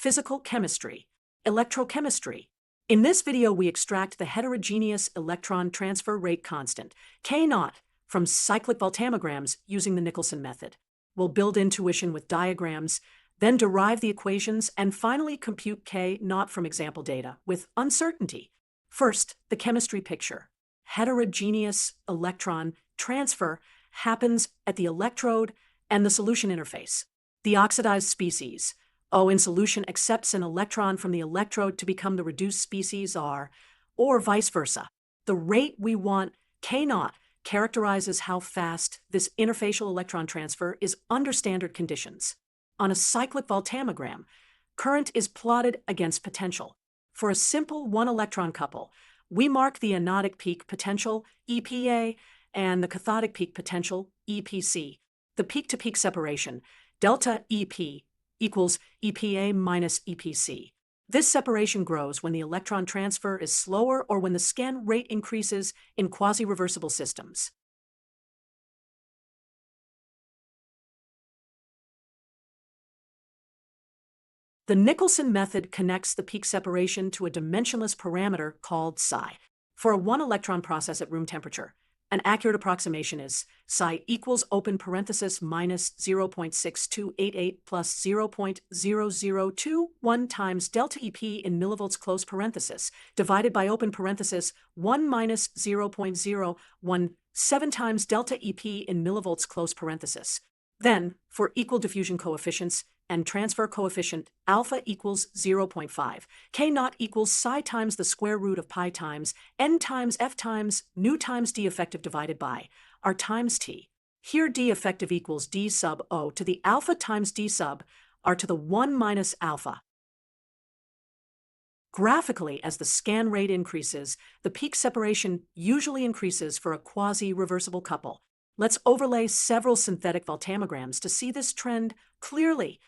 physical chemistry, electrochemistry. In this video, we extract the heterogeneous electron transfer rate constant, K0, from cyclic voltammograms using the Nicholson method. We'll build intuition with diagrams, then derive the equations, and finally compute K0 from example data with uncertainty. First, the chemistry picture. Heterogeneous electron transfer happens at the electrode and the solution interface. The oxidized species, O in solution, accepts an electron from the electrode to become the reduced species R, or vice versa. The rate we want, K0, characterizes how fast this interfacial electron transfer is under standard conditions. On a cyclic voltammogram, current is plotted against potential. For a simple one-electron couple, we mark the anodic peak potential, EPA, and the cathodic peak potential, EPC. The peak-to-peak separation, delta EP, equals EPA minus EPC. This separation grows when the electron transfer is slower or when the scan rate increases in quasi-reversible systems. The Nicholson method connects the peak separation to a dimensionless parameter called psi. For a one-electron process at room temperature, an accurate approximation is psi equals open parenthesis minus 0.6288 plus 0.0021 times delta EP in millivolts close parenthesis divided by open parenthesis 1 minus 0.017 times delta EP in millivolts close parenthesis. Then, for equal diffusion coefficients and transfer coefficient, alpha equals 0.5, K0 equals psi times the square root of pi times n times f times nu times d effective divided by r times t. Here d effective equals d sub O to the alpha times d sub r to the 1 minus alpha. Graphically, as the scan rate increases, the peak separation usually increases for a quasi-reversible couple. Let's overlay several synthetic voltammograms to see this trend clearly.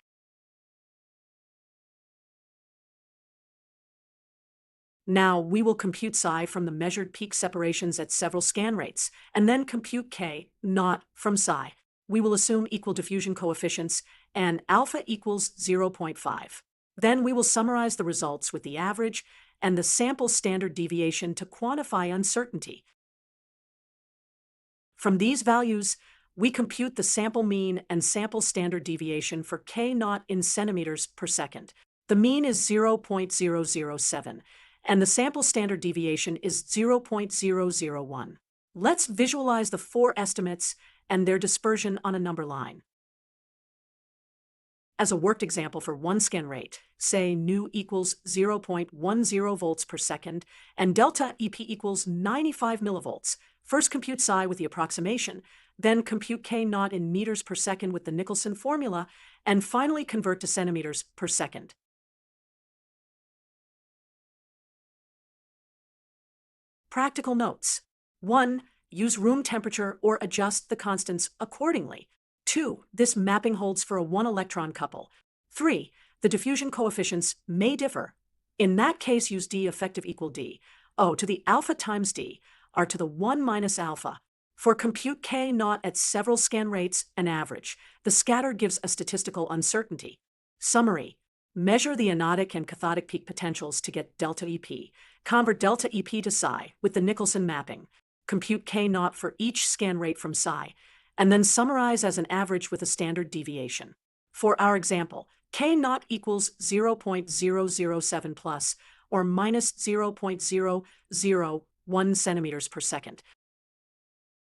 Now, we will compute psi from the measured peak separations at several scan rates, and then compute K0 from psi. We will assume equal diffusion coefficients, and alpha equals 0.5. Then we will summarize the results with the average and the sample standard deviation to quantify uncertainty. From these values, we compute the sample mean and sample standard deviation for K0 in centimeters per second. The mean is 0.007, and the sample standard deviation is 0.001. Let's visualize the four estimates and their dispersion on a number line. As a worked example for one scan rate, say nu equals 0.10 volts per second and delta EP equals 95 millivolts. First compute psi with the approximation, then compute K0 in meters per second with the Nicholson formula, and finally convert to centimeters per second. Practical notes. 1. Use room temperature or adjust the constants accordingly. 2. This mapping holds for a one-electron couple. 3. The diffusion coefficients may differ. In that case, use d effective equal d, O to the alpha times d, r to the 1 minus alpha. For compute K0 at several scan rates and average, the scatter gives a statistical uncertainty. Summary. Measure the anodic and cathodic peak potentials to get delta EP. Convert delta EP to psi with the Nicholson mapping. Compute K0 for each scan rate from psi, and then summarize as an average with a standard deviation. For our example, K0 equals 0.007 plus or minus 0.001 centimeters per second.